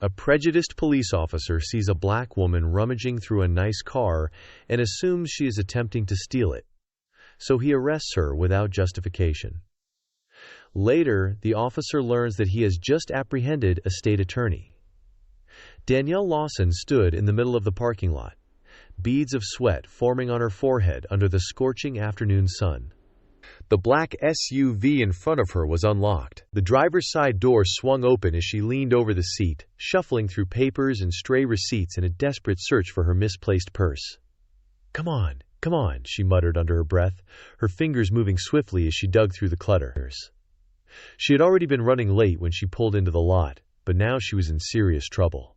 A prejudiced police officer sees a black woman rummaging through a nice car and assumes she is attempting to steal it, so he arrests her without justification. Later, the officer learns that he has just apprehended a state attorney. Danielle Lawson stood in the middle of the parking lot, beads of sweat forming on her forehead under the scorching afternoon sun. The black SUV in front of her was unlocked. The driver's side door swung open as she leaned over the seat, shuffling through papers and stray receipts in a desperate search for her misplaced purse. "Come on, come on," she muttered under her breath, her fingers moving swiftly as she dug through the clutter. She had already been running late when she pulled into the lot, but now she was in serious trouble.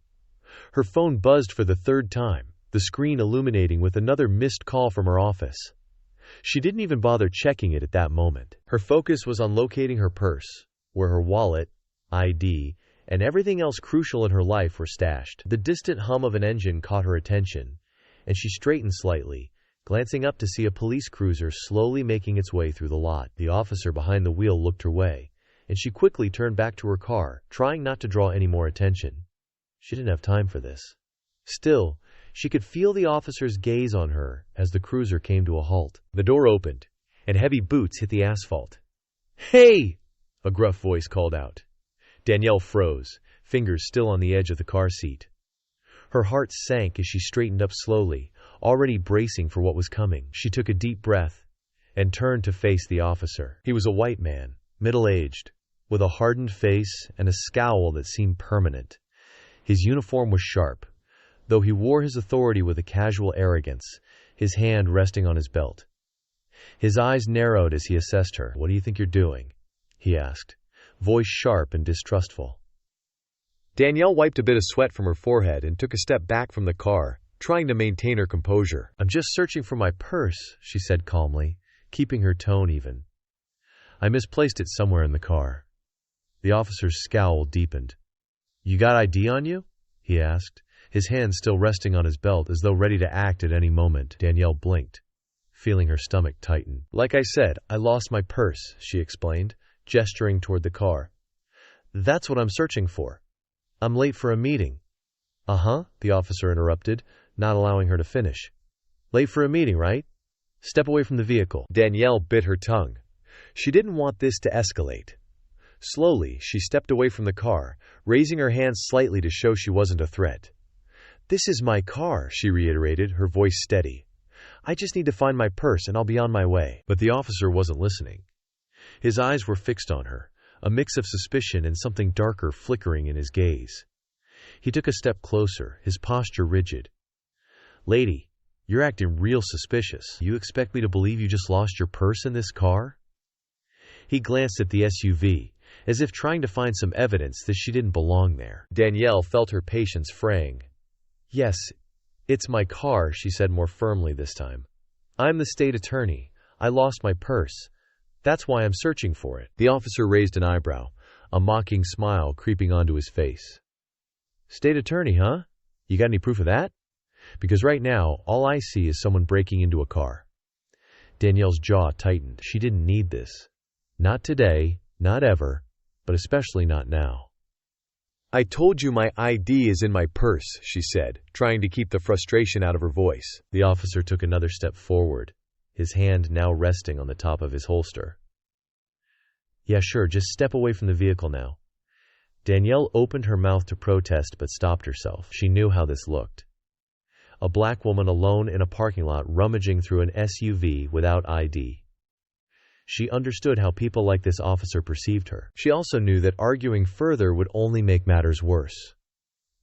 Her phone buzzed for the third time, the screen illuminating with another missed call from her office. She didn't even bother checking it at that moment. Her focus was on locating her purse, where her wallet, ID, and everything else crucial in her life were stashed. The distant hum of an engine caught her attention, and she straightened slightly, glancing up to see a police cruiser slowly making its way through the lot. The officer behind the wheel looked her way, and she quickly turned back to her car, trying not to draw any more attention. She didn't have time for this. Still, she could feel the officer's gaze on her as the cruiser came to a halt. The door opened, and heavy boots hit the asphalt. "Hey!" a gruff voice called out. Danielle froze, fingers still on the edge of the car seat. Her heart sank as she straightened up slowly, already bracing for what was coming. She took a deep breath and turned to face the officer. He was a white man, middle-aged, with a hardened face and a scowl that seemed permanent. His uniform was sharp, though he wore his authority with a casual arrogance, his hand resting on his belt. His eyes narrowed as he assessed her. "What do you think you're doing?" he asked, voice sharp and distrustful. Danielle wiped a bit of sweat from her forehead and took a step back from the car, trying to maintain her composure. "I'm just searching for my purse," she said calmly, keeping her tone even. "I misplaced it somewhere in the car." The officer's scowl deepened. "You got ID on you?" he asked, his hand still resting on his belt as though ready to act at any moment. Danielle blinked, feeling her stomach tighten. "Like I said, I lost my purse," she explained, gesturing toward the car. "That's what I'm searching for. I'm late for a meeting." "Uh-huh," the officer interrupted, not allowing her to finish. "Late for a meeting, right? Step away from the vehicle." Danielle bit her tongue. She didn't want this to escalate. Slowly, she stepped away from the car, raising her hands slightly to show she wasn't a threat. "This is my car," she reiterated, her voice steady. "I just need to find my purse and I'll be on my way." But the officer wasn't listening. His eyes were fixed on her, a mix of suspicion and something darker flickering in his gaze. He took a step closer, his posture rigid. "Lady, you're acting real suspicious. You expect me to believe you just lost your purse in this car?" He glanced at the SUV, as if trying to find some evidence that she didn't belong there. Danielle felt her patience fraying. "Yes, it's my car," she said more firmly this time. "I'm the state attorney. I lost my purse. That's why I'm searching for it." The officer raised an eyebrow, a mocking smile creeping onto his face. "State attorney, huh? You got any proof of that? Because right now, all I see is someone breaking into a car." Danielle's jaw tightened. She didn't need this. Not today, not ever, but especially not now. "I told you my ID is in my purse," she said, trying to keep the frustration out of her voice. The officer took another step forward, his hand now resting on the top of his holster. "Yeah, sure, just step away from the vehicle now." Danielle opened her mouth to protest but stopped herself. She knew how this looked. A black woman alone in a parking lot rummaging through an SUV without ID. She understood how people like this officer perceived her. She also knew that arguing further would only make matters worse.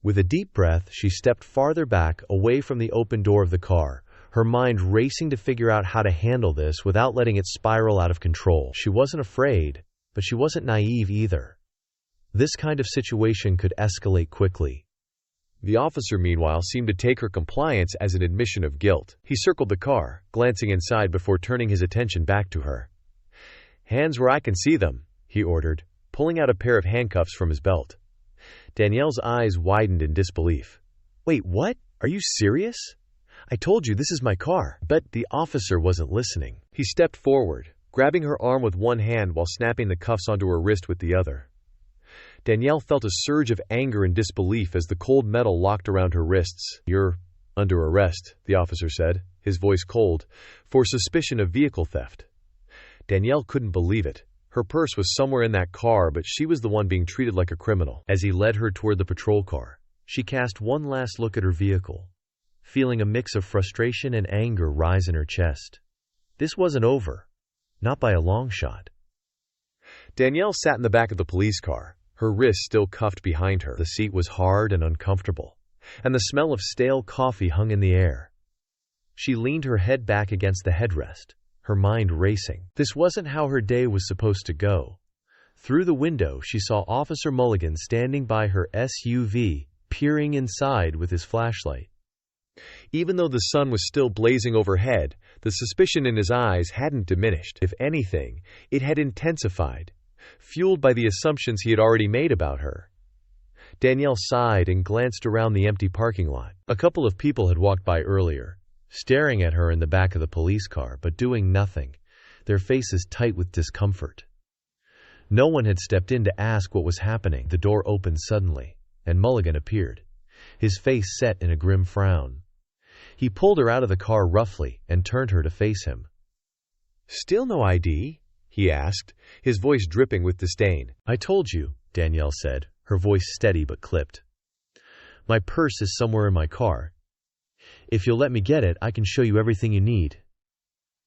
With a deep breath, she stepped farther back, away from the open door of the car, her mind racing to figure out how to handle this without letting it spiral out of control. She wasn't afraid, but she wasn't naive either. This kind of situation could escalate quickly. The officer, meanwhile, seemed to take her compliance as an admission of guilt. He circled the car, glancing inside before turning his attention back to her. "Hands where I can see them," he ordered, pulling out a pair of handcuffs from his belt. Danielle's eyes widened in disbelief. "Wait, what? Are you serious? I told you this is my car." But the officer wasn't listening. He stepped forward, grabbing her arm with one hand while snapping the cuffs onto her wrist with the other. Danielle felt a surge of anger and disbelief as the cold metal locked around her wrists. "You're under arrest," the officer said, his voice cold, "for suspicion of vehicle theft." Danielle couldn't believe it. Her purse was somewhere in that car, but she was the one being treated like a criminal. As he led her toward the patrol car, she cast one last look at her vehicle, feeling a mix of frustration and anger rise in her chest. This wasn't over. Not by a long shot. Danielle sat in the back of the police car, her wrists still cuffed behind her. The seat was hard and uncomfortable, and the smell of stale coffee hung in the air. She leaned her head back against the headrest, her mind racing. This wasn't how her day was supposed to go. Through the window, she saw Officer Mulligan standing by her SUV, peering inside with his flashlight. Even though the sun was still blazing overhead, the suspicion in his eyes hadn't diminished. If anything, it had intensified, fueled by the assumptions he had already made about her. Danielle sighed and glanced around the empty parking lot. A couple of people had walked by earlier, staring at her in the back of the police car, but doing nothing, their faces tight with discomfort. No one had stepped in to ask what was happening. The door opened suddenly, and Mulligan appeared, his face set in a grim frown. He pulled her out of the car roughly and turned her to face him. "Still no ID?" he asked, his voice dripping with disdain. "I told you," Danielle said, her voice steady but clipped. "My purse is somewhere in my car. If you'll let me get it, I can show you everything you need."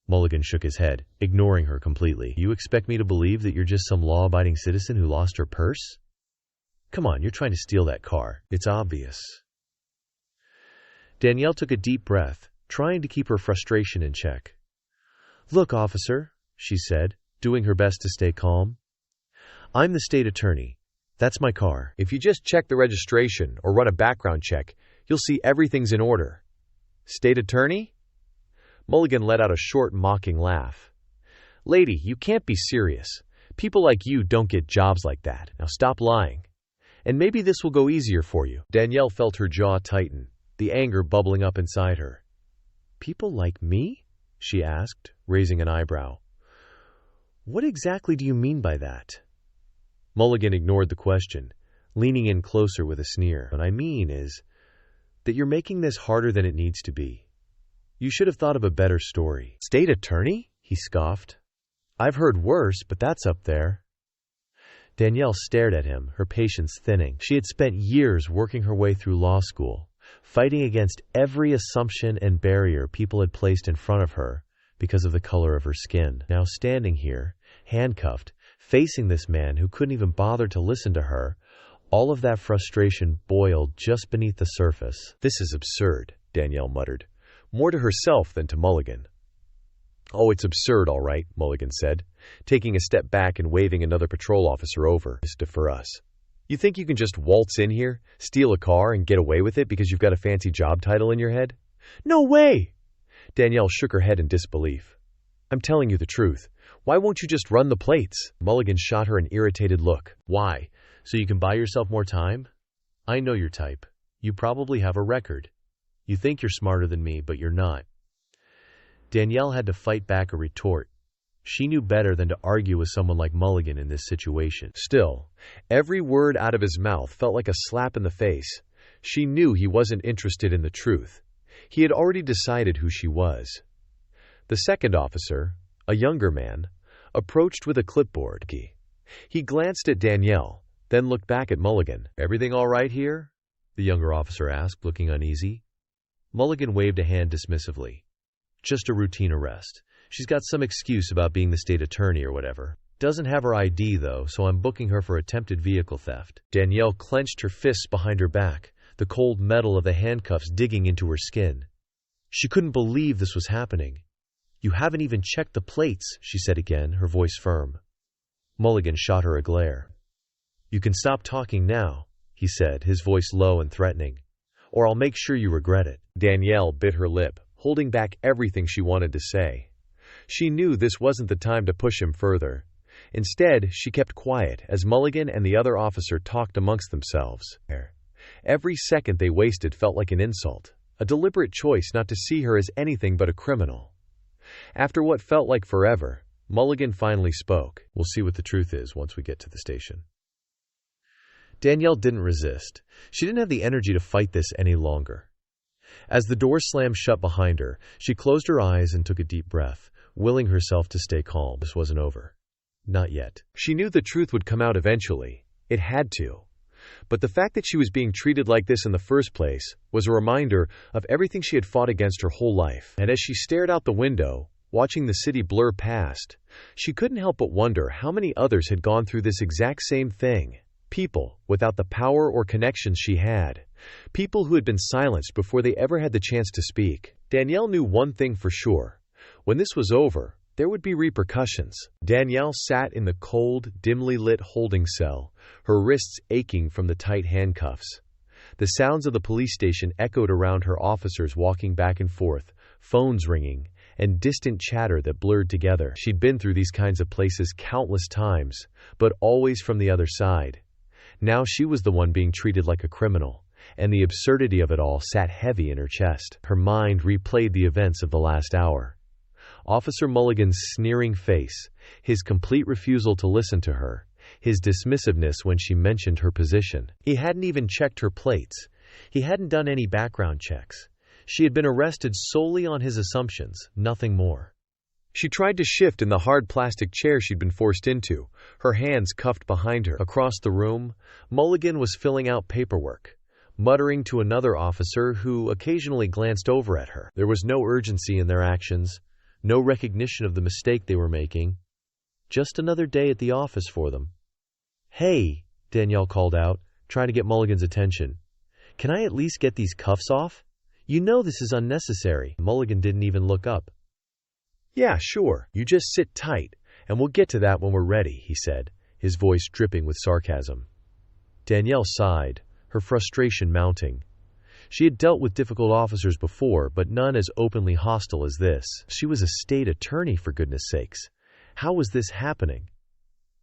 Mulligan shook his head, ignoring her completely. "You expect me to believe that you're just some law-abiding citizen who lost her purse? Come on, you're trying to steal that car. It's obvious." Danielle took a deep breath, trying to keep her frustration in check. "Look, officer," she said, doing her best to stay calm. "I'm the state attorney. That's my car. If you just check the registration or run a background check, you'll see everything's in order." "State attorney?" Mulligan let out a short, mocking laugh. "Lady, you can't be serious. People like you don't get jobs like that. Now stop lying. And maybe this will go easier for you." Danielle felt her jaw tighten, the anger bubbling up inside her. "People like me?" she asked, raising an eyebrow. "What exactly do you mean by that?" Mulligan ignored the question, leaning in closer with a sneer. "What I mean is that you're making this harder than it needs to be. You should have thought of a better story." "State attorney?" he scoffed. "I've heard worse, but that's up there." Danielle stared at him, her patience thinning. She had spent years working her way through law school, fighting against every assumption and barrier people had placed in front of her because of the color of her skin. Now standing here, handcuffed, facing this man who couldn't even bother to listen to her, all of that frustration boiled just beneath the surface. "This is absurd," Danielle muttered, more to herself than to Mulligan. "Oh, it's absurd, all right," Mulligan said, taking a step back and waving another patrol officer over. "It's for us. You think you can just waltz in here, steal a car, and get away with it because you've got a fancy job title in your head?" "No way!" Danielle shook her head in disbelief. "I'm telling you the truth. Why won't you just run the plates?" Mulligan shot her an irritated look. "Why? So you can buy yourself more time? I know your type. You probably have a record. You think you're smarter than me, but you're not." Danielle had to fight back a retort. She knew better than to argue with someone like Mulligan in this situation. Still, every word out of his mouth felt like a slap in the face. She knew he wasn't interested in the truth. He had already decided who she was. The second officer, a younger man, approached with a clipboard. He glanced at Danielle, then looked back at Mulligan. "Everything all right here?" the younger officer asked, looking uneasy. Mulligan waved a hand dismissively. "Just a routine arrest. She's got some excuse about being the state attorney or whatever. Doesn't have her ID, though, so I'm booking her for attempted vehicle theft." Danielle clenched her fists behind her back, the cold metal of the handcuffs digging into her skin. She couldn't believe this was happening. "You haven't even checked the plates," she said again, her voice firm. Mulligan shot her a glare. "You can stop talking now," he said, his voice low and threatening, "or I'll make sure you regret it." Danielle bit her lip, holding back everything she wanted to say. She knew this wasn't the time to push him further. Instead, she kept quiet as Mulligan and the other officer talked amongst themselves. Every second they wasted felt like an insult, a deliberate choice not to see her as anything but a criminal. After what felt like forever, Mulligan finally spoke. "We'll see what the truth is once we get to the station." Danielle didn't resist. She didn't have the energy to fight this any longer. As the door slammed shut behind her, she closed her eyes and took a deep breath, willing herself to stay calm. This wasn't over. Not yet. She knew the truth would come out eventually. It had to. But the fact that she was being treated like this in the first place was a reminder of everything she had fought against her whole life. And as she stared out the window, watching the city blur past, she couldn't help but wonder how many others had gone through this exact same thing. People without the power or connections she had. People who had been silenced before they ever had the chance to speak. Danielle knew one thing for sure. When this was over, there would be repercussions. Danielle sat in the cold, dimly lit holding cell, her wrists aching from the tight handcuffs. The sounds of the police station echoed around her, officers walking back and forth, phones ringing, and distant chatter that blurred together. She'd been through these kinds of places countless times, but always from the other side. Now she was the one being treated like a criminal, and the absurdity of it all sat heavy in her chest. Her mind replayed the events of the last hour. Officer Mulligan's sneering face, his complete refusal to listen to her, his dismissiveness when she mentioned her position. He hadn't even checked her plates. He hadn't done any background checks. She had been arrested solely on his assumptions, nothing more. She tried to shift in the hard plastic chair she'd been forced into, her hands cuffed behind her. Across the room, Mulligan was filling out paperwork, muttering to another officer who occasionally glanced over at her. There was no urgency in their actions, no recognition of the mistake they were making. Just another day at the office for them. "Hey," Danielle called out, trying to get Mulligan's attention. "Can I at least get these cuffs off? You know this is unnecessary." Mulligan didn't even look up. "Yeah, sure. You just sit tight, and we'll get to that when we're ready," he said, his voice dripping with sarcasm. Danielle sighed, her frustration mounting. She had dealt with difficult officers before, but none as openly hostile as this. She was a state attorney, for goodness sakes. How was this happening?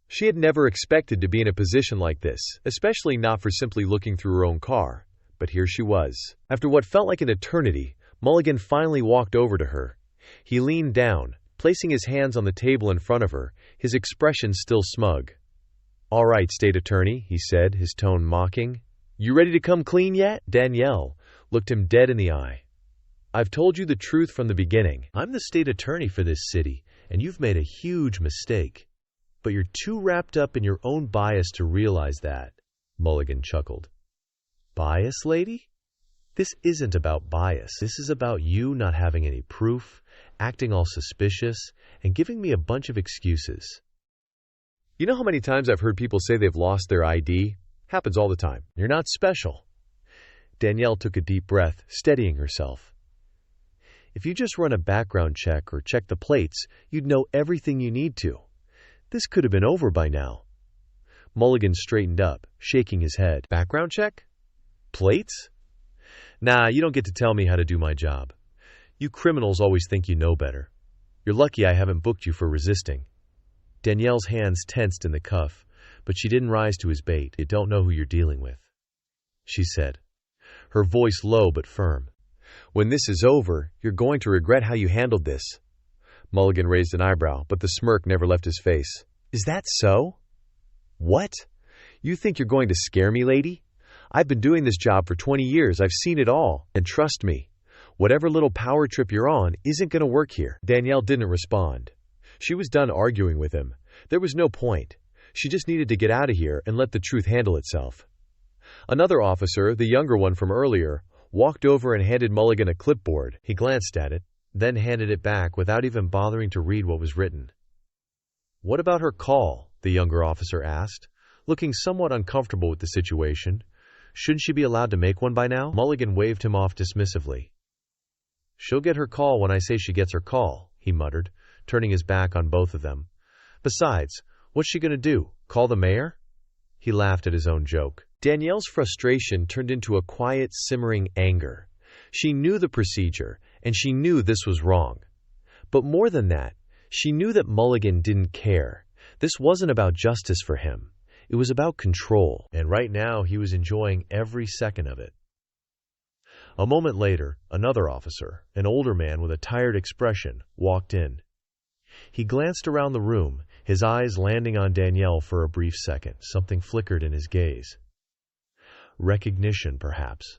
She had never expected to be in a position like this, especially not for simply looking through her own car. But here she was. After what felt like an eternity, Mulligan finally walked over to her. He leaned down, placing his hands on the table in front of her, his expression still smug. "All right, state attorney," he said, his tone mocking. "You ready to come clean yet?" Danielle looked him dead in the eye. "I've told you the truth from the beginning. I'm the state attorney for this city, and you've made a huge mistake. But you're too wrapped up in your own bias to realize that," Mulligan chuckled. "Bias, lady? This isn't about bias. This is about you not having any proof, acting all suspicious, and giving me a bunch of excuses. You know how many times I've heard people say they've lost their ID? Happens all the time. You're not special." Danielle took a deep breath, steadying herself. "If you just run a background check or check the plates, you'd know everything you need to. This could have been over by now." Mulligan straightened up, shaking his head. "Background check? Plates? Nah, you don't get to tell me how to do my job. You criminals always think you know better. You're lucky I haven't booked you for resisting." Danielle's hands tensed in the cuff, but she didn't rise to his bait. "You don't know who you're dealing with," she said, her voice low but firm. "When this is over, you're going to regret how you handled this." Mulligan raised an eyebrow, but the smirk never left his face. "Is that so?" "What? You think you're going to scare me, lady? I've been doing this job for 20 years. I've seen it all. And trust me, whatever little power trip you're on isn't going to work here." Danielle didn't respond. She was done arguing with him. There was no point. She just needed to get out of here and let the truth handle itself. Another officer, the younger one from earlier, walked over and handed Mulligan a clipboard. He glanced at it, then handed it back without even bothering to read what was written. "What about her call?" the younger officer asked, looking somewhat uncomfortable with the situation. "Shouldn't she be allowed to make one by now?" Mulligan waved him off dismissively. "She'll get her call when I say she gets her call," he muttered, turning his back on both of them. "Besides, what's she going to do? Call the mayor?" He laughed at his own joke. Danielle's frustration turned into a quiet, simmering anger. She knew the procedure, and she knew this was wrong. But more than that, she knew that Mulligan didn't care. This wasn't about justice for him. It was about control, and right now he was enjoying every second of it. A moment later, another officer, an older man with a tired expression, walked in. He glanced around the room, his eyes landing on Danielle for a brief second. Something flickered in his gaze. recognition perhaps.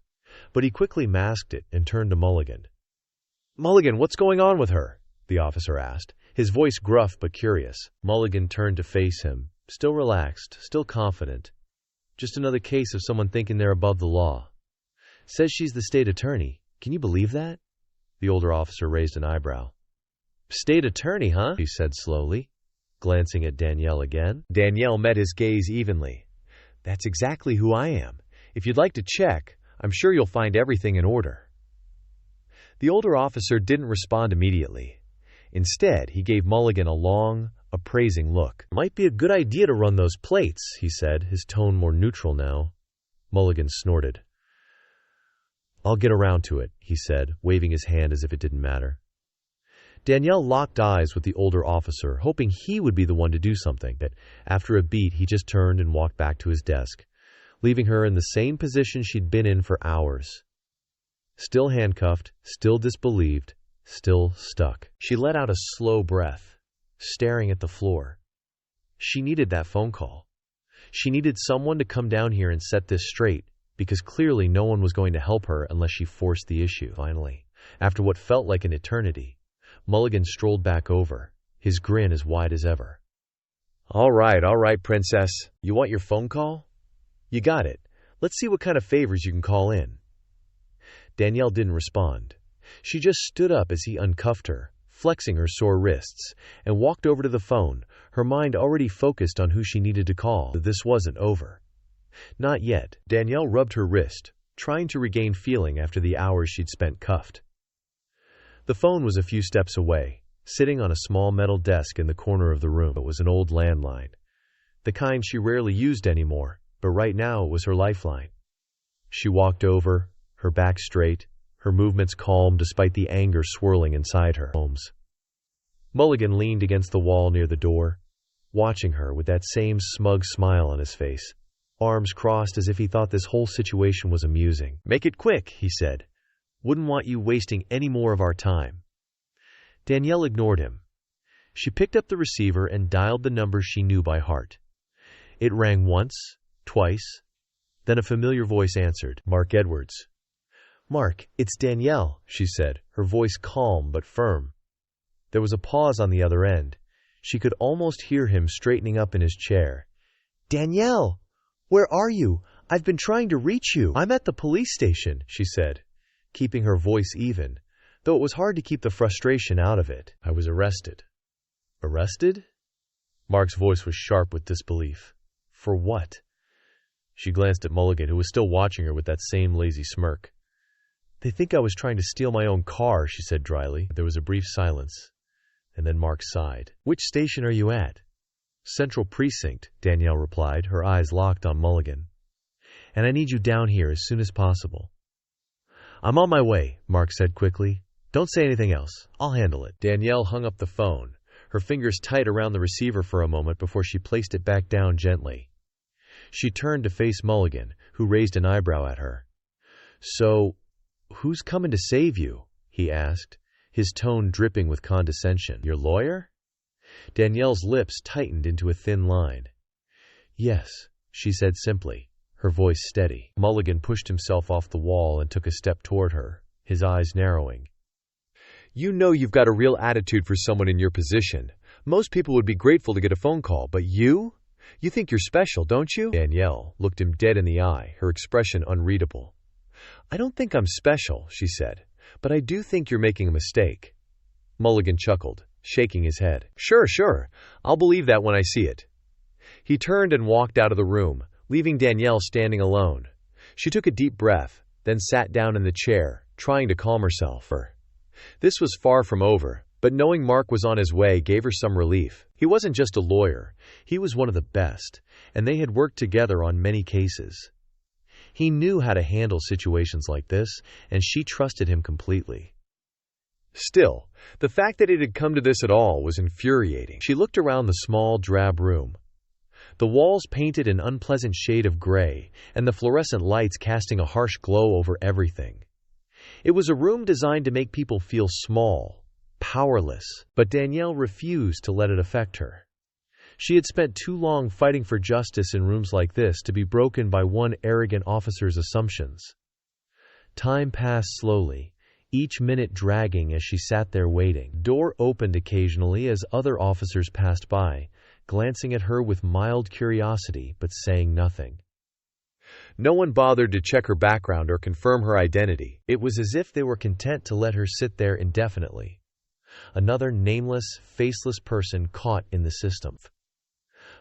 But he quickly masked it and turned to Mulligan. "Mulligan, what's going on with her?" the officer asked, his voice gruff but curious. Mulligan turned to face him, still relaxed, still confident. "Just another case of someone thinking they're above the law. Says she's the state attorney. Can you believe that?" The older officer raised an eyebrow. "State attorney, huh?" he said slowly, glancing at Danielle again. Danielle met his gaze evenly. "That's exactly who I am. If you'd like to check, I'm sure you'll find everything in order." The older officer didn't respond immediately. Instead, he gave Mulligan a long, appraising look. "Might be a good idea to run those plates," he said, his tone more neutral now. Mulligan snorted. "I'll get around to it," he said, waving his hand as if it didn't matter. Danielle locked eyes with the older officer, hoping he would be the one to do something. But after a beat, he just turned and walked back to his desk, leaving her in the same position she'd been in for hours. Still handcuffed, still disbelieved, still stuck. She let out a slow breath, staring at the floor. She needed that phone call. She needed someone to come down here and set this straight, because clearly no one was going to help her unless she forced the issue. Finally, after what felt like an eternity, Mulligan strolled back over, his grin as wide as ever. All right, princess. You want your phone call? You got it. Let's see what kind of favors you can call in." Danielle didn't respond. She just stood up as he uncuffed her, flexing her sore wrists, and walked over to the phone, her mind already focused on who she needed to call. This wasn't over. Not yet. Danielle rubbed her wrist, trying to regain feeling after the hours she'd spent cuffed. The phone was a few steps away, sitting on a small metal desk in the corner of the room. It was an old landline, the kind she rarely used anymore, but right now it was her lifeline. She walked over, her back straight, her movements calm despite the anger swirling inside her. Holmes. Mulligan leaned against the wall near the door, watching her with that same smug smile on his face, arms crossed as if he thought this whole situation was amusing. "Make it quick," he said. "Wouldn't want you wasting any more of our time." Danielle ignored him. She picked up the receiver and dialed the number she knew by heart. It rang once, twice, then a familiar voice answered. "Mark Edwards." "Mark, it's Danielle," she said, her voice calm but firm. There was a pause on the other end. She could almost hear him straightening up in his chair. "Danielle, where are you? I've been trying to reach you." "I'm at the police station," she said, keeping her voice even, though it was hard to keep the frustration out of it. "I was arrested." "Arrested?" Mark's voice was sharp with disbelief. "For what?" She glanced at Mulligan, who was still watching her with that same lazy smirk. "They think I was trying to steal my own car," she said dryly. There was a brief silence, and then Mark sighed. "Which station are you at?" "Central Precinct," Danielle replied, her eyes locked on Mulligan. "And I need you down here as soon as possible." "I'm on my way," Mark said quickly. "Don't say anything else. I'll handle it." Danielle hung up the phone, her fingers tight around the receiver for a moment before she placed it back down gently. She turned to face Mulligan, who raised an eyebrow at her. "So, who's coming to save you?" he asked, his tone dripping with condescension. "Your lawyer?" Danielle's lips tightened into a thin line. "Yes," she said simply, her voice steady. Mulligan pushed himself off the wall and took a step toward her, his eyes narrowing. "You know you've got a real attitude for someone in your position. Most people would be grateful to get a phone call, but you? You think you're special, don't you?" Danielle looked him dead in the eye, her expression unreadable. "I don't think I'm special," she said, "but I do think you're making a mistake." Mulligan chuckled, shaking his head. Sure. I'll believe that when I see it." He turned and walked out of the room, leaving Danielle standing alone. She took a deep breath, then sat down in the chair, trying to calm herself. This was far from over, but knowing Mark was on his way gave her some relief. He wasn't just a lawyer, he was one of the best, and they had worked together on many cases. He knew how to handle situations like this, and she trusted him completely. Still, the fact that it had come to this at all was infuriating. She looked around the small, drab room. The walls painted an unpleasant shade of gray, and the fluorescent lights casting a harsh glow over everything. It was a room designed to make people feel small, powerless, but Danielle refused to let it affect her. She had spent too long fighting for justice in rooms like this to be broken by one arrogant officer's assumptions. Time passed slowly, each minute dragging as she sat there waiting. The door opened occasionally as other officers passed by, glancing at her with mild curiosity but saying nothing. No one bothered to check her background or confirm her identity. It was as if they were content to let her sit there indefinitely. Another nameless, faceless person caught in the system.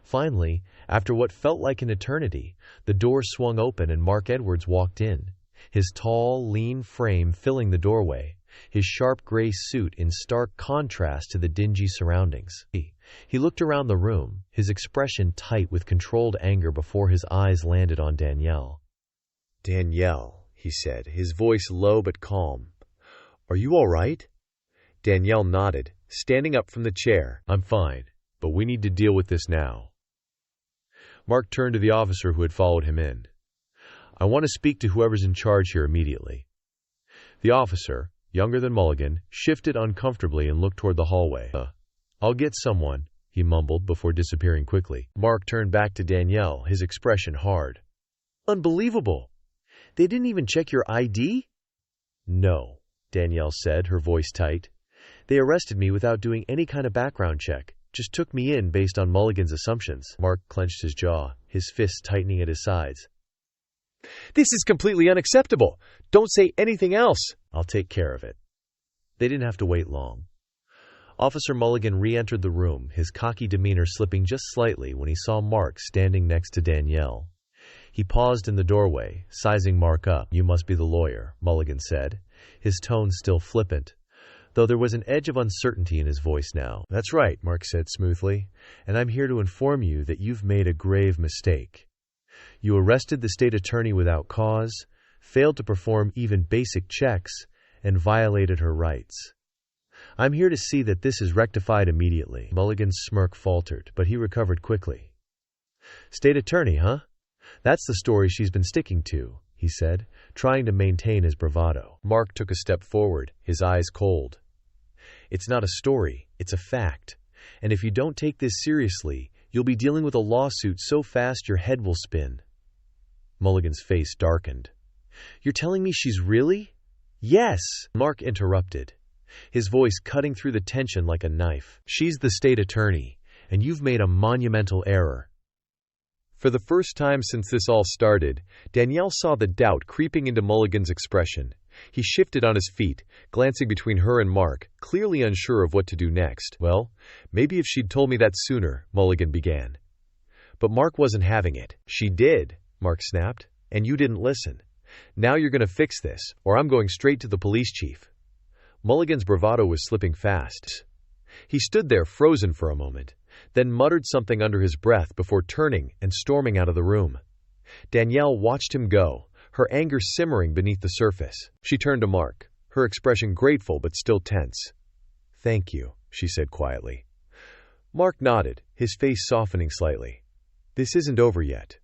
Finally, after what felt like an eternity, the door swung open and Mark Edwards walked in, his tall, lean frame filling the doorway, his sharp gray suit in stark contrast to the dingy surroundings. He looked around the room, his expression tight with controlled anger before his eyes landed on Danielle. "Danielle," he said, his voice low but calm. "Are you all right?" Danielle nodded, standing up from the chair. "I'm fine, but we need to deal with this now." Mark turned to the officer who had followed him in. "I want to speak to whoever's in charge here immediately." The officer, younger than Mulligan, shifted uncomfortably and looked toward the hallway. "I'll get someone," he mumbled before disappearing quickly. Mark turned back to Danielle, his expression hard. "Unbelievable! They didn't even check your ID?" "No," Danielle said, her voice tight. "They arrested me without doing any kind of background check. Just took me in based on Mulligan's assumptions." Mark clenched his jaw, his fists tightening at his sides. "This is completely unacceptable. Don't say anything else." "I'll take care of it." They didn't have to wait long. Officer Mulligan re-entered the room, his cocky demeanor slipping just slightly when he saw Mark standing next to Danielle. He paused in the doorway, sizing Mark up. "You must be the lawyer," Mulligan said, his tone still flippant, though there was an edge of uncertainty in his voice now. "That's right," Mark said smoothly, "and I'm here to inform you that you've made a grave mistake. You arrested the state attorney without cause, failed to perform even basic checks, and violated her rights. I'm here to see that this is rectified immediately." Mulligan's smirk faltered, but he recovered quickly. "State attorney, huh? That's the story she's been sticking to," he said, trying to maintain his bravado. Mark took a step forward, his eyes cold. "It's not a story, it's a fact. And if you don't take this seriously, you'll be dealing with a lawsuit so fast your head will spin." Mulligan's face darkened. "You're telling me she's really—" "Yes," Mark interrupted, his voice cutting through the tension like a knife. "She's the state attorney, and you've made a monumental error." For the first time since this all started, Danielle saw the doubt creeping into Mulligan's expression. He shifted on his feet, glancing between her and Mark, clearly unsure of what to do next. "Well, maybe if she'd told me that sooner," Mulligan began. But Mark wasn't having it. "She did," Mark snapped, "and you didn't listen. Now you're going to fix this, or I'm going straight to the police chief." Mulligan's bravado was slipping fast. He stood there frozen for a moment, then muttered something under his breath before turning and storming out of the room. Danielle watched him go, her anger simmering beneath the surface. She turned to Mark, her expression grateful but still tense. "Thank you," she said quietly. Mark nodded, his face softening slightly. "This isn't over yet.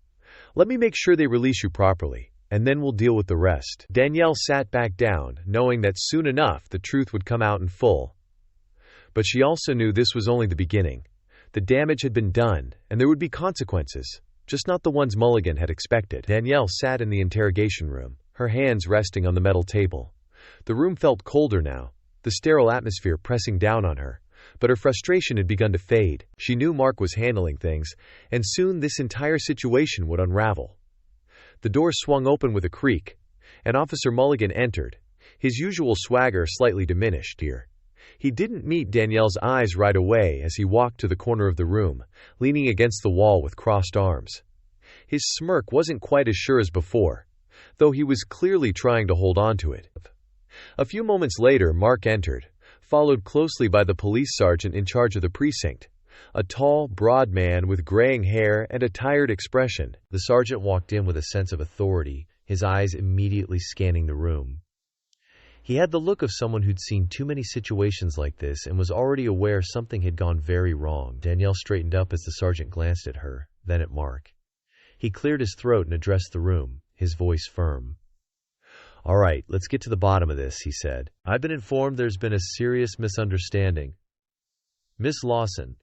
Let me make sure they release you properly, and then we'll deal with the rest." Danielle sat back down, knowing that soon enough the truth would come out in full. But she also knew this was only the beginning. The damage had been done, and there would be consequences, just not the ones Mulligan had expected. Danielle sat in the interrogation room, her hands resting on the metal table. The room felt colder now, the sterile atmosphere pressing down on her, but her frustration had begun to fade. She knew Mark was handling things, and soon this entire situation would unravel. The door swung open with a creak, and Officer Mulligan entered, his usual swagger slightly diminished here. He didn't meet Danielle's eyes right away as he walked to the corner of the room, leaning against the wall with crossed arms. His smirk wasn't quite as sure as before, though he was clearly trying to hold on to it. A few moments later, Mark entered, followed closely by the police sergeant in charge of the precinct, a tall, broad man with graying hair and a tired expression. The sergeant walked in with a sense of authority, his eyes immediately scanning the room. He had the look of someone who'd seen too many situations like this and was already aware something had gone very wrong. Danielle straightened up as the sergeant glanced at her, then at Mark. He cleared his throat and addressed the room, his voice firm. "All right, let's get to the bottom of this," he said. "I've been informed there's been a serious misunderstanding. Miss Lawson,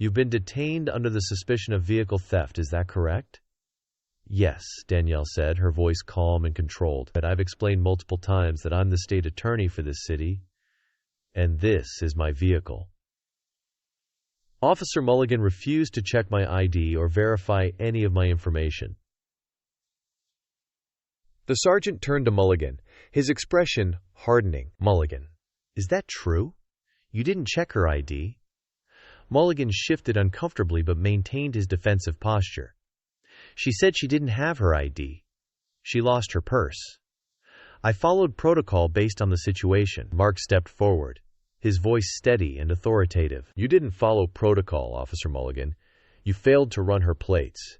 You've been detained under the suspicion of vehicle theft, is that correct? Yes, Danielle said, her voice calm and controlled. But I've explained multiple times that I'm the state attorney for this city, and this is my vehicle. Officer Mulligan refused to check my ID or verify any of my information. The sergeant turned to Mulligan, his expression hardening. Mulligan, is that true? You didn't check her ID? Mulligan shifted uncomfortably but maintained his defensive posture. She said she didn't have her ID. She lost her purse. I followed protocol based on the situation. Mark stepped forward, his voice steady and authoritative. You didn't follow protocol, Officer Mulligan. You failed to run her plates.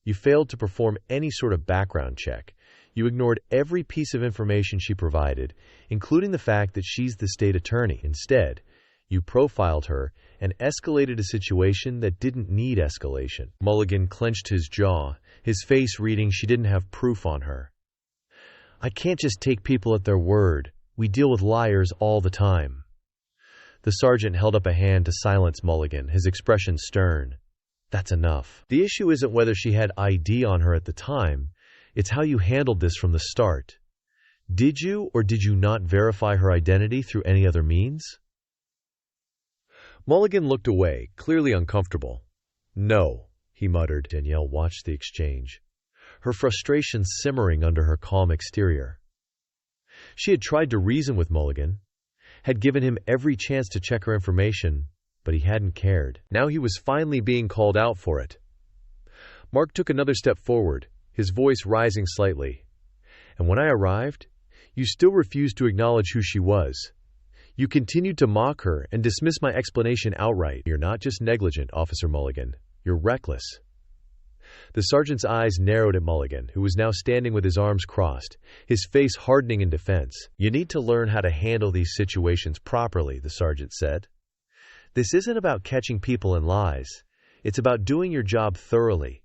You failed to perform any sort of background check. You ignored every piece of information she provided, including the fact that she's the state attorney. Instead, you profiled her and escalated a situation that didn't need escalation. Mulligan clenched his jaw, his face reading she didn't have proof on her. I can't just take people at their word. We deal with liars all the time. The sergeant held up a hand to silence Mulligan, his expression stern. That's enough. The issue isn't whether she had ID on her at the time. It's how you handled this from the start. Did you or did you not verify her identity through any other means? Mulligan looked away, clearly uncomfortable. No, he muttered. Danielle watched the exchange, her frustration simmering under her calm exterior. She had tried to reason with Mulligan, had given him every chance to check her information, but he hadn't cared. Now he was finally being called out for it. Mark took another step forward, his voice rising slightly. And when I arrived, you still refused to acknowledge who she was. You continued to mock her and dismiss my explanation outright. You're not just negligent, Officer Mulligan. You're reckless. The sergeant's eyes narrowed at Mulligan, who was now standing with his arms crossed, his face hardening in defense. You need to learn how to handle these situations properly, the sergeant said. This isn't about catching people in lies. It's about doing your job thoroughly.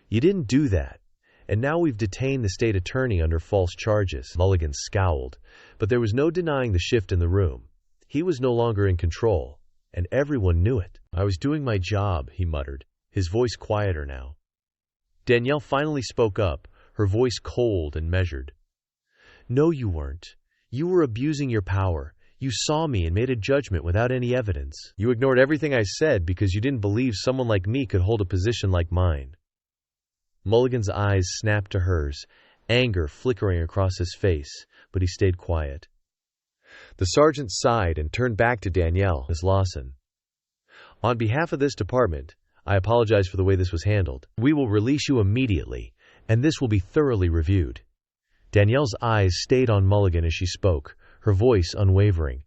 You didn't do that, and now we've detained the state attorney under false charges. Mulligan scowled, but there was no denying the shift in the room. He was no longer in control, and everyone knew it. I was doing my job, he muttered, his voice quieter now. Danielle finally spoke up, her voice cold and measured. No, you weren't. You were abusing your power. You saw me and made a judgment without any evidence. You ignored everything I said because you didn't believe someone like me could hold a position like mine. Mulligan's eyes snapped to hers, anger flickering across his face, but he stayed quiet. The sergeant sighed and turned back to Danielle. Miss Lawson, on behalf of this department, I apologize for the way this was handled. We will release you immediately, and this will be thoroughly reviewed. Danielle's eyes stayed on Mulligan as she spoke, her voice unwavering.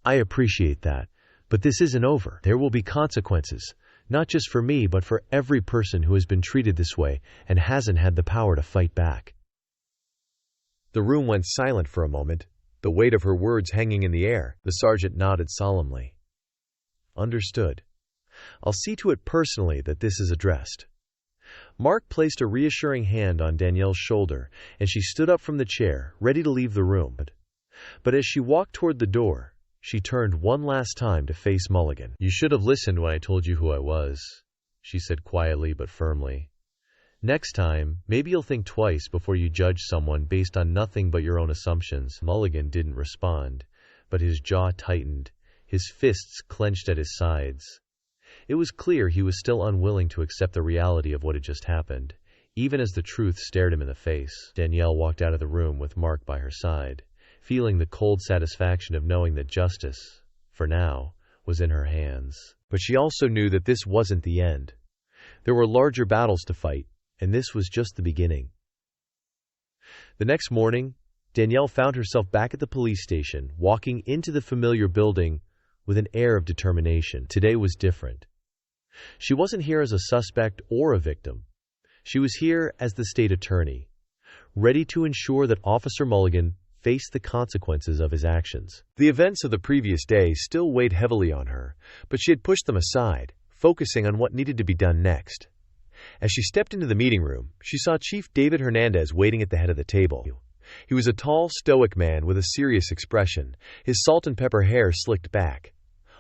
I appreciate that, but this isn't over. There will be consequences. Not just for me, but for every person who has been treated this way and hasn't had the power to fight back. The room went silent for a moment, the weight of her words hanging in the air. The sergeant nodded solemnly. Understood. I'll see to it personally that this is addressed. Mark placed a reassuring hand on Danielle's shoulder, and she stood up from the chair, ready to leave the room. But as she walked toward the door, she turned one last time to face Mulligan. You should have listened when I told you who I was, she said quietly but firmly. Next time, maybe you'll think twice before you judge someone based on nothing but your own assumptions. Mulligan didn't respond, but his jaw tightened, his fists clenched at his sides. It was clear he was still unwilling to accept the reality of what had just happened, even as the truth stared him in the face. Danielle walked out of the room with Mark by her side, feeling the cold satisfaction of knowing that justice, for now, was in her hands. But she also knew that this wasn't the end. There were larger battles to fight, and this was just the beginning. The next morning, Danielle found herself back at the police station, walking into the familiar building with an air of determination. Today was different. She wasn't here as a suspect or a victim. She was here as the state attorney, ready to ensure that Officer Mulligan faced the consequences of his actions. The events of the previous day still weighed heavily on her, but she had pushed them aside, focusing on what needed to be done next. As she stepped into the meeting room, she saw Chief David Hernandez waiting at the head of the table. He was a tall, stoic man with a serious expression, his salt and pepper hair slicked back.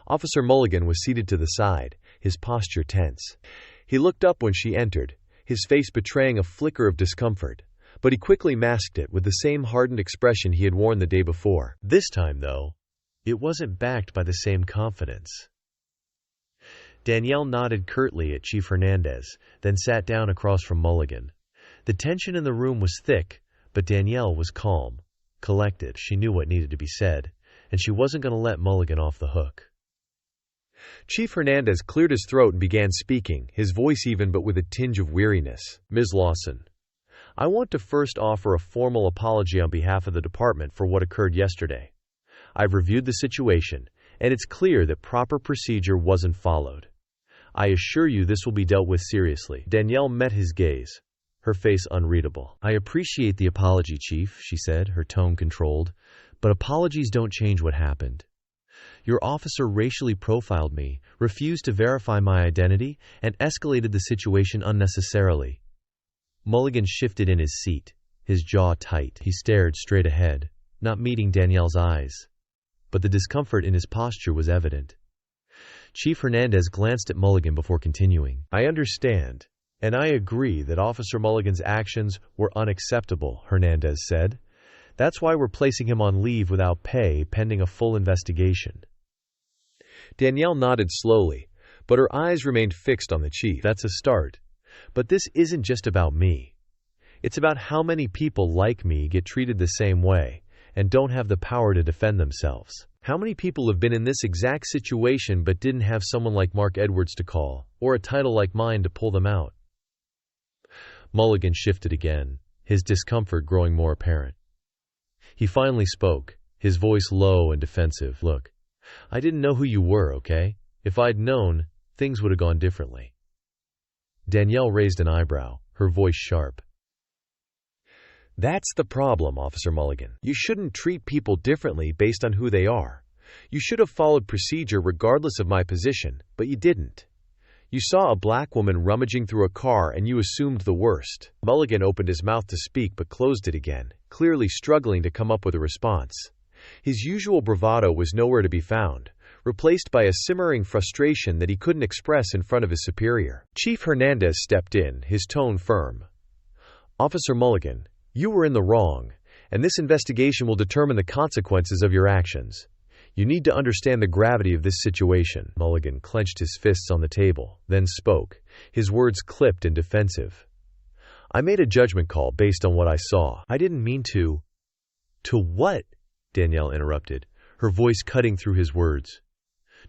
Officer Mulligan was seated to the side, his posture tense. He looked up when she entered, his face betraying a flicker of discomfort, but he quickly masked it with the same hardened expression he had worn the day before. This time, though, it wasn't backed by the same confidence. Danielle nodded curtly at Chief Hernandez, then sat down across from Mulligan. The tension in the room was thick, but Danielle was calm, collected. She knew what needed to be said, and she wasn't going to let Mulligan off the hook. Chief Hernandez cleared his throat and began speaking, his voice even but with a tinge of weariness. Ms. Lawson, I want to first offer a formal apology on behalf of the department for what occurred yesterday. I've reviewed the situation, and it's clear that proper procedure wasn't followed. I assure you this will be dealt with seriously. Danielle met his gaze, her face unreadable. I appreciate the apology, Chief, she said, her tone controlled, but apologies don't change what happened. Your officer racially profiled me, refused to verify my identity, and escalated the situation unnecessarily. Mulligan shifted in his seat, his jaw tight. He stared straight ahead, not meeting Danielle's eyes. But the discomfort in his posture was evident. Chief Hernandez glanced at Mulligan before continuing. I understand, and I agree that Officer Mulligan's actions were unacceptable, Hernandez said. That's why we're placing him on leave without pay pending a full investigation. Danielle nodded slowly, but her eyes remained fixed on the chief. That's a start. But this isn't just about me. It's about how many people like me get treated the same way and don't have the power to defend themselves. How many people have been in this exact situation but didn't have someone like Mark Edwards to call, or a title like mine to pull them out? Mulligan shifted again, his discomfort growing more apparent. He finally spoke, his voice low and defensive. Look, I didn't know who you were, okay? If I'd known, things would have gone differently. Danielle raised an eyebrow, her voice sharp. That's the problem, Officer Mulligan. You shouldn't treat people differently based on who they are. You should have followed procedure regardless of my position, but you didn't. You saw a black woman rummaging through a car and you assumed the worst. Mulligan opened his mouth to speak but closed it again, clearly struggling to come up with a response. His usual bravado was nowhere to be found, replaced by a simmering frustration that he couldn't express in front of his superior. Chief Hernandez stepped in, his tone firm. Officer Mulligan, you were in the wrong, and this investigation will determine the consequences of your actions. You need to understand the gravity of this situation. Mulligan clenched his fists on the table, then spoke, his words clipped and defensive. I made a judgment call based on what I saw. I didn't mean to. To what? Danielle interrupted, her voice cutting through his words.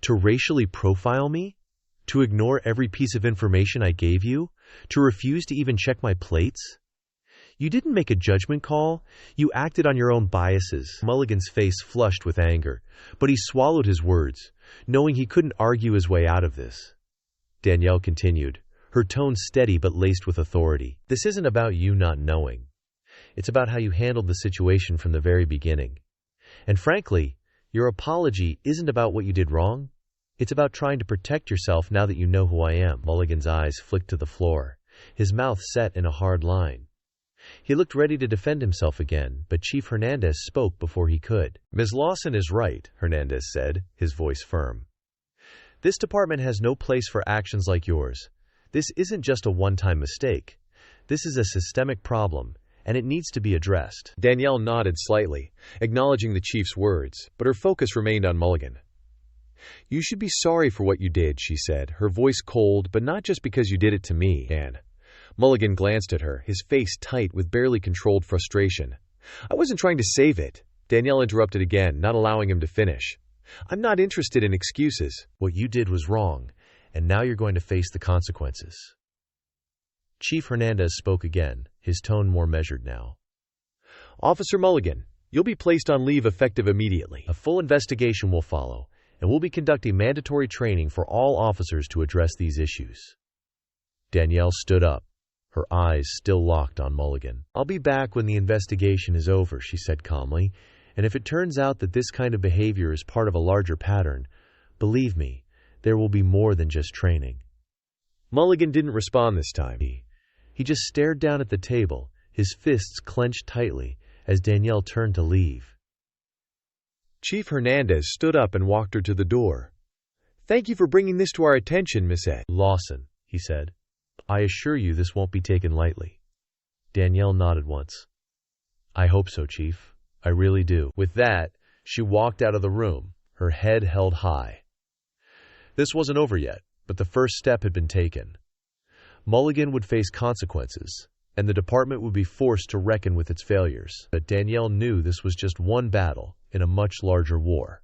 To racially profile me? To ignore every piece of information I gave you? To refuse to even check my plates? You didn't make a judgment call. You acted on your own biases. Mulligan's face flushed with anger, but he swallowed his words, knowing he couldn't argue his way out of this. Danielle continued, her tone steady but laced with authority. This isn't about you not knowing. It's about how you handled the situation from the very beginning. And frankly, your apology isn't about what you did wrong. It's about trying to protect yourself now that you know who I am. Mulligan's eyes flicked to the floor, his mouth set in a hard line. He looked ready to defend himself again, but Chief Hernandez spoke before he could. Ms. Lawson is right, Hernandez said, his voice firm. This department has no place for actions like yours. This isn't just a one-time mistake. This is a systemic problem, and it needs to be addressed. Danielle nodded slightly, acknowledging the chief's words, but her focus remained on Mulligan. You should be sorry for what you did, she said, her voice cold, but not just because you did it to me, Dan. Mulligan glanced at her, his face tight with barely controlled frustration. I wasn't trying to save it. Danielle interrupted again, not allowing him to finish. I'm not interested in excuses. What you did was wrong, and now you're going to face the consequences. Chief Hernandez spoke again, his tone more measured now. Officer Mulligan, you'll be placed on leave effective immediately. A full investigation will follow, and we'll be conducting mandatory training for all officers to address these issues. Danielle stood up, her eyes still locked on Mulligan. I'll be back when the investigation is over, she said calmly, and if it turns out that this kind of behavior is part of a larger pattern, believe me, there will be more than just training. Mulligan didn't respond this time. He just stared down at the table, his fists clenched tightly, as Danielle turned to leave. Chief Hernandez stood up and walked her to the door. "Thank you for bringing this to our attention, Miss Ed. Lawson," he said. "I assure you this won't be taken lightly." Danielle nodded once. "I hope so, Chief. I really do." With that, she walked out of the room, her head held high. This wasn't over yet, but the first step had been taken. Mulligan would face consequences, and the department would be forced to reckon with its failures. But Danielle knew this was just one battle in a much larger war.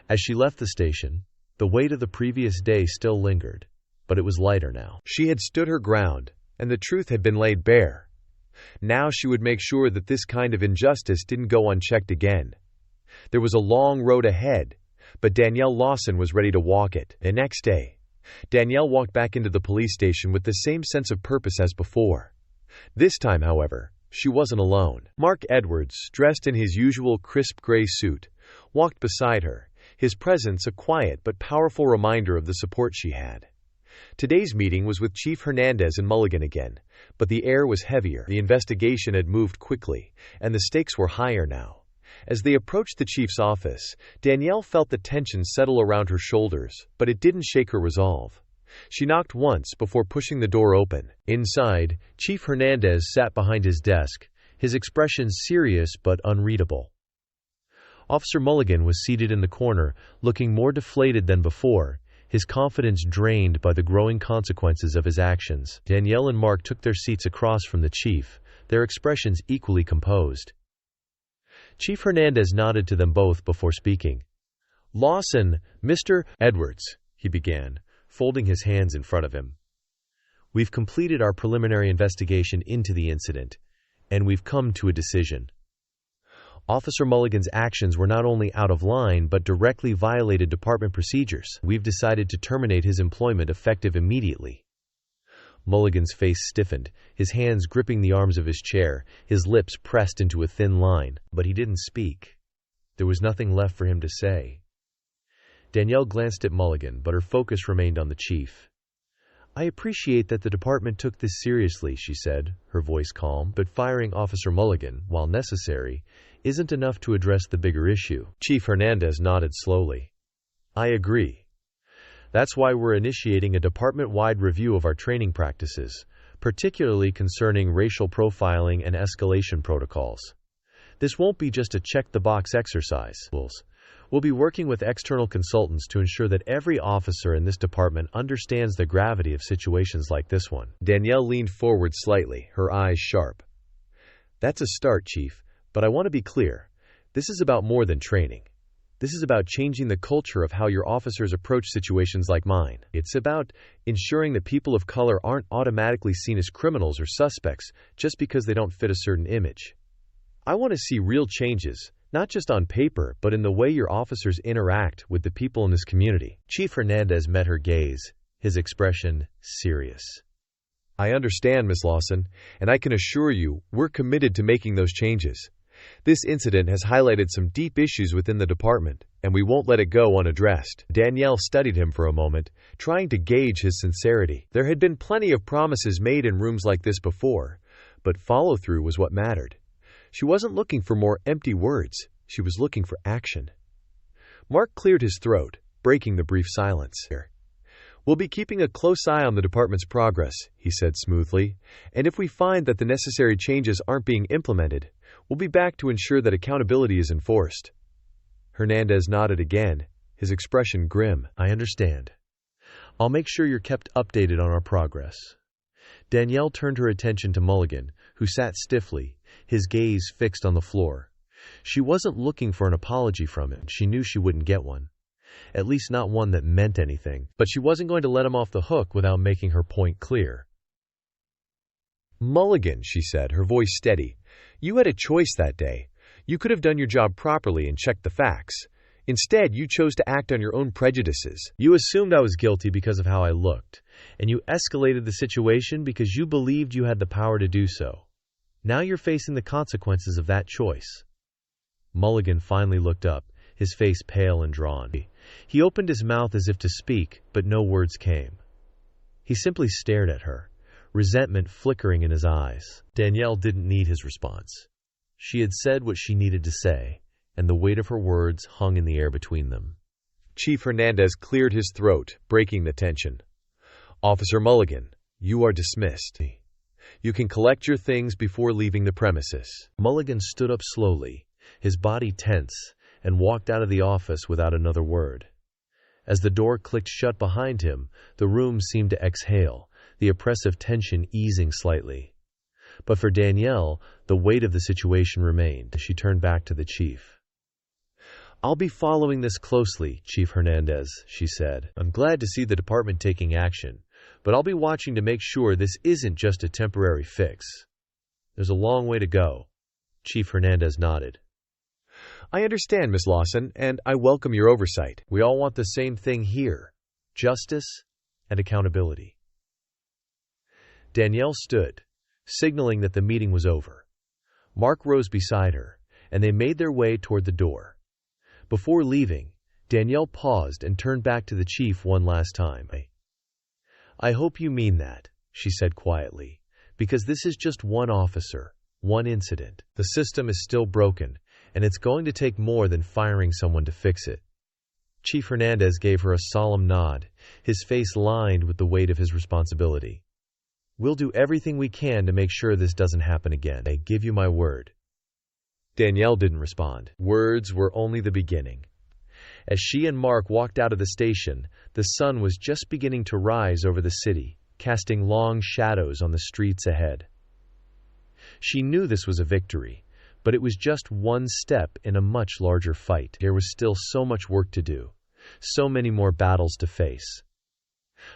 As she left the station, the weight of the previous day still lingered, but it was lighter now. She had stood her ground, and the truth had been laid bare. Now she would make sure that this kind of injustice didn't go unchecked again. There was a long road ahead, but Danielle Lawson was ready to walk it. The next day, Danielle walked back into the police station with the same sense of purpose as before. This time, however, she wasn't alone. Mark Edwards, dressed in his usual crisp gray suit, walked beside her, his presence a quiet but powerful reminder of the support she had. Today's meeting was with Chief Hernandez and Mulligan again, but the air was heavier. The investigation had moved quickly, and the stakes were higher now. As they approached the chief's office, Danielle felt the tension settle around her shoulders, but it didn't shake her resolve. She knocked once before pushing the door open. Inside, Chief Hernandez sat behind his desk, his expression serious but unreadable. Officer Mulligan was seated in the corner, looking more deflated than before, his confidence drained by the growing consequences of his actions. Danielle and Mark took their seats across from the chief, their expressions equally composed. Chief Hernandez nodded to them both before speaking. "Lawson, Mr. Edwards," he began, folding his hands in front of him. "We've completed our preliminary investigation into the incident, and we've come to a decision. Officer Mulligan's actions were not only out of line but directly violated department procedures. We've decided to terminate his employment effective immediately." Mulligan's face stiffened, his hands gripping the arms of his chair, his lips pressed into a thin line, but he didn't speak. There was nothing left for him to say. Danielle glanced at Mulligan, but her focus remained on the chief. "I appreciate that the department took this seriously," she said, her voice calm, "but firing Officer Mulligan, while necessary, isn't enough to address the bigger issue." Chief Hernandez nodded slowly. "I agree. That's why we're initiating a department-wide review of our training practices, particularly concerning racial profiling and escalation protocols. This won't be just a check-the-box exercise. We'll be working with external consultants to ensure that every officer in this department understands the gravity of situations like this one." Danielle leaned forward slightly, her eyes sharp. "That's a start, Chief, but I want to be clear. This is about more than training. This is about changing the culture of how your officers approach situations like mine. It's about ensuring that people of color aren't automatically seen as criminals or suspects just because they don't fit a certain image. I want to see real changes, not just on paper, but in the way your officers interact with the people in this community." Chief Hernandez met her gaze, his expression serious. "I understand, Miss Lawson, and I can assure you we're committed to making those changes. This incident has highlighted some deep issues within the department, and we won't let it go unaddressed." Danielle studied him for a moment, trying to gauge his sincerity. There had been plenty of promises made in rooms like this before, but follow-through was what mattered. She wasn't looking for more empty words. She was looking for action. Mark cleared his throat, breaking the brief silence. "We'll be keeping a close eye on the department's progress," he said smoothly, "and if we find that the necessary changes aren't being implemented, we'll be back to ensure that accountability is enforced." Hernandez nodded again, his expression grim. "I understand. I'll make sure you're kept updated on our progress." Danielle turned her attention to Mulligan, who sat stiffly, his gaze fixed on the floor. She wasn't looking for an apology from him. She knew she wouldn't get one. At least not one that meant anything. But she wasn't going to let him off the hook without making her point clear. "Mulligan," she said, her voice steady, "you had a choice that day. You could have done your job properly and checked the facts. Instead, you chose to act on your own prejudices. You assumed I was guilty because of how I looked, and you escalated the situation because you believed you had the power to do so. Now you're facing the consequences of that choice." Mulligan finally looked up, his face pale and drawn. He opened his mouth as if to speak, but no words came. He simply stared at her, resentment flickering in his eyes. Danielle didn't need his response. She had said what she needed to say, and the weight of her words hung in the air between them. Chief Hernandez cleared his throat, breaking the tension. "Officer Mulligan, you are dismissed. You can collect your things before leaving the premises." Mulligan stood up slowly, his body tense, and walked out of the office without another word. As the door clicked shut behind him, the room seemed to exhale, the oppressive tension easing slightly. But for Danielle, the weight of the situation remained. She turned back to the chief. "I'll be following this closely, Chief Hernandez," she said. "I'm glad to see the department taking action, but I'll be watching to make sure this isn't just a temporary fix. There's a long way to go." Chief Hernandez nodded. "I understand, Miss Lawson, and I welcome your oversight. We all want the same thing here: justice and accountability." Danielle stood, signaling that the meeting was over. Mark rose beside her, and they made their way toward the door. Before leaving, Danielle paused and turned back to the chief one last time. "I hope you mean that," she said quietly, "because this is just one officer, one incident. The system is still broken, and it's going to take more than firing someone to fix it." Chief Hernandez gave her a solemn nod, his face lined with the weight of his responsibility. "We'll do everything we can to make sure this doesn't happen again. I give you my word." Danielle didn't respond. Words were only the beginning. As she and Mark walked out of the station, the sun was just beginning to rise over the city, casting long shadows on the streets ahead. She knew this was a victory, but it was just one step in a much larger fight. There was still so much work to do, so many more battles to face.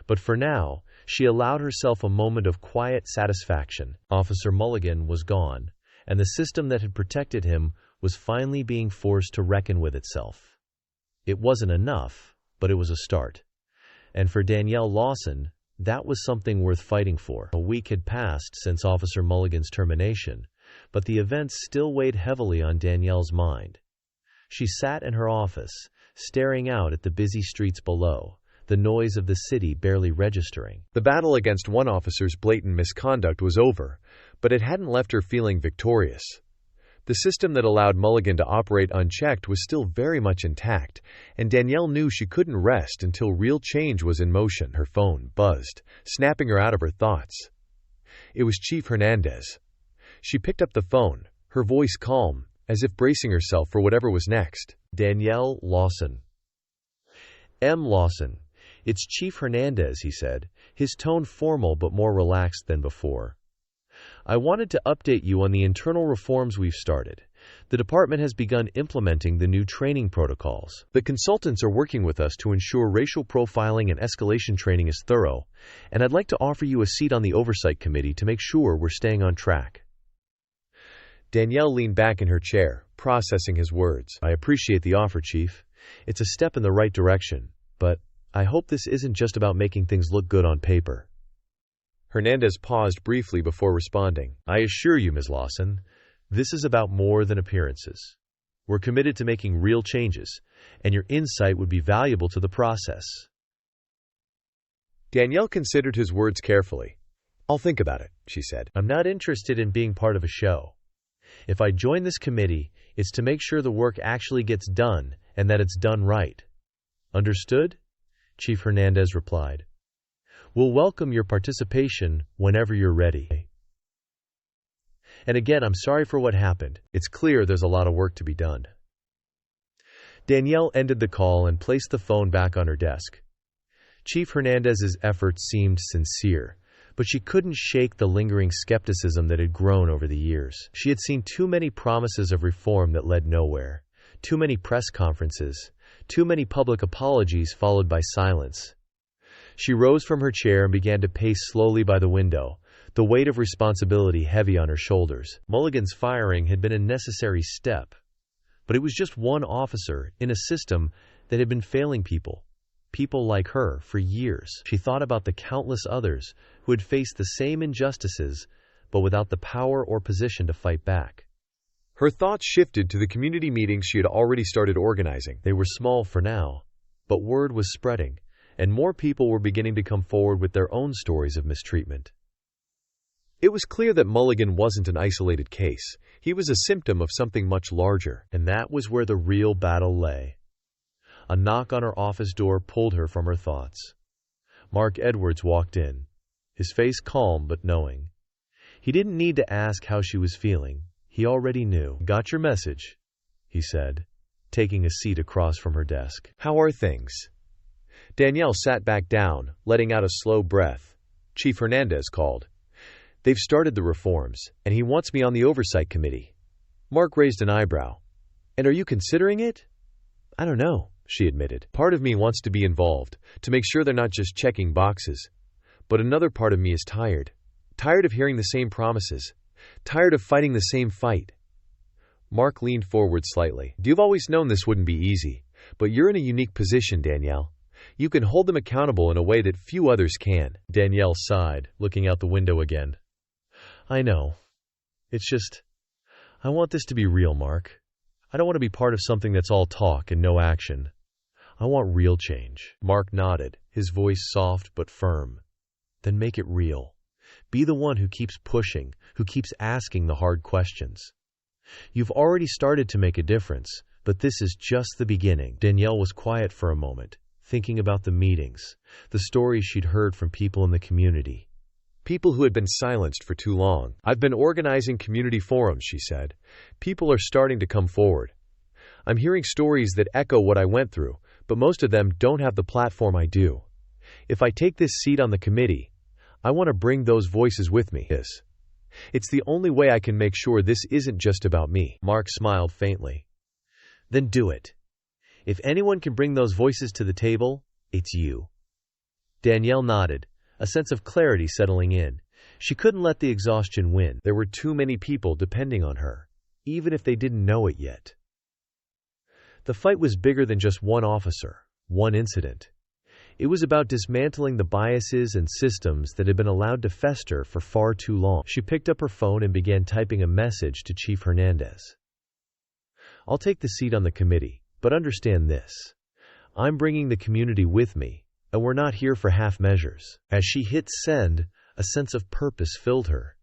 But for now, she allowed herself a moment of quiet satisfaction. Officer Mulligan was gone, and the system that had protected him was finally being forced to reckon with itself. It wasn't enough, but it was a start. And for Danielle Lawson, that was something worth fighting for. A week had passed since Officer Mulligan's termination, but the events still weighed heavily on Danielle's mind. She sat in her office, staring out at the busy streets below, the noise of the city barely registering. The battle against one officer's blatant misconduct was over, but it hadn't left her feeling victorious. The system that allowed Mulligan to operate unchecked was still very much intact, and Danielle knew she couldn't rest until real change was in motion. Her phone buzzed, snapping her out of her thoughts. It was Chief Hernandez. She picked up the phone, her voice calm, as if bracing herself for whatever was next. "Danielle Lawson." "M. Lawson. It's Chief Hernandez," he said, his tone formal but more relaxed than before. "I wanted to update you on the internal reforms we've started. The department has begun implementing the new training protocols. The consultants are working with us to ensure racial profiling and escalation training is thorough, and I'd like to offer you a seat on the oversight committee to make sure we're staying on track." Danielle leaned back in her chair, processing his words. "I appreciate the offer, Chief. It's a step in the right direction, but I hope this isn't just about making things look good on paper." Hernandez paused briefly before responding. "I assure you, Ms. Lawson, this is about more than appearances. We're committed to making real changes, and your insight would be valuable to the process." Danielle considered his words carefully. "I'll think about it," she said. "I'm not interested in being part of a show. If I join this committee, it's to make sure the work actually gets done and that it's done right." "Understood?" Chief Hernandez replied. "We'll welcome your participation whenever you're ready. And again, I'm sorry for what happened. It's clear there's a lot of work to be done." Danielle ended the call and placed the phone back on her desk. Chief Hernandez's efforts seemed sincere, but she couldn't shake the lingering skepticism that had grown over the years. She had seen too many promises of reform that led nowhere, too many press conferences, too many public apologies followed by silence. She rose from her chair and began to pace slowly by the window, the weight of responsibility heavy on her shoulders. Mulligan's firing had been a necessary step, but it was just one officer in a system that had been failing people like her, for years. She thought about the countless others who had faced the same injustices, but without the power or position to fight back. Her thoughts shifted to the community meetings she had already started organizing. They were small for now, but word was spreading, and more people were beginning to come forward with their own stories of mistreatment. It was clear that Mulligan wasn't an isolated case. He was a symptom of something much larger, and that was where the real battle lay. A knock on her office door pulled her from her thoughts. Mark Edwards walked in, his face calm but knowing. He didn't need to ask how she was feeling. He already knew. "Got your message," he said, taking a seat across from her desk. "How are things?" Danielle sat back down, letting out a slow breath. "Chief Hernandez called. They've started the reforms, and he wants me on the oversight committee." Mark raised an eyebrow. "And are you considering it?" "I don't know," she admitted. "Part of me wants to be involved, to make sure they're not just checking boxes. But another part of me is tired. Tired of hearing the same promises. Tired of fighting the same fight." Mark leaned forward slightly. "You've always known this wouldn't be easy, but you're in a unique position, Danielle. You can hold them accountable in a way that few others can." Danielle sighed, looking out the window again. "I know. It's just, I want this to be real, Mark. I don't want to be part of something that's all talk and no action. I want real change." Mark nodded, his voice soft but firm. "Then make it real. Be the one who keeps pushing, who keeps asking the hard questions. You've already started to make a difference, but this is just the beginning." Danielle was quiet for a moment, thinking about the meetings, the stories she'd heard from people in the community. People who had been silenced for too long. "I've been organizing community forums," she said. "People are starting to come forward. I'm hearing stories that echo what I went through, but most of them don't have the platform I do. If I take this seat on the committee, I want to bring those voices with me. It's the only way I can make sure this isn't just about me." Mark smiled faintly. "Then do it. If anyone can bring those voices to the table, it's you." Danielle nodded, a sense of clarity settling in. She couldn't let the exhaustion win. There were too many people depending on her, even if they didn't know it yet. The fight was bigger than just one officer, one incident. It was about dismantling the biases and systems that had been allowed to fester for far too long. She picked up her phone and began typing a message to Chief Hernandez. "I'll take the seat on the committee, but understand this. I'm bringing the community with me, and we're not here for half measures." As she hit send, a sense of purpose filled her.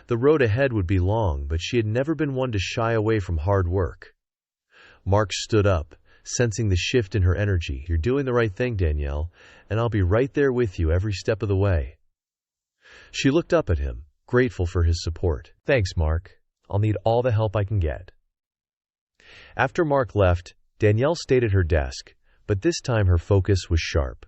The road ahead would be long, but she had never been one to shy away from hard work. Mark stood up, sensing the shift in her energy. "You're doing the right thing, Danielle, and I'll be right there with you every step of the way." She looked up at him, grateful for his support. "Thanks, Mark. I'll need all the help I can get." After Mark left, Danielle stayed at her desk, but this time her focus was sharp.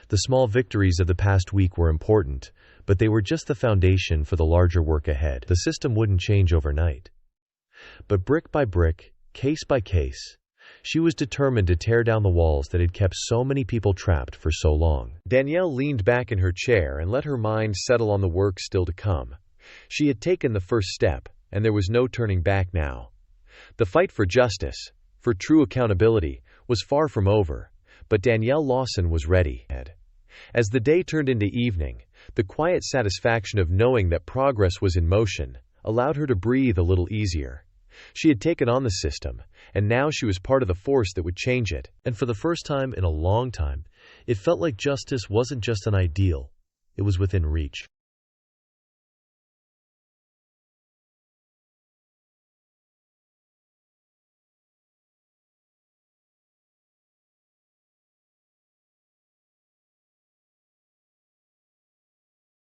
The small victories of the past week were important, but they were just the foundation for the larger work ahead. The system wouldn't change overnight. But brick by brick, case by case, she was determined to tear down the walls that had kept so many people trapped for so long. Danielle leaned back in her chair and let her mind settle on the work still to come. She had taken the first step, and there was no turning back now. The fight for justice, for true accountability, was far from over, but Danielle Lawson was ready. As the day turned into evening, the quiet satisfaction of knowing that progress was in motion allowed her to breathe a little easier. She had taken on the system, and now she was part of the force that would change it. And for the first time in a long time, it felt like justice wasn't just an ideal, it was within reach.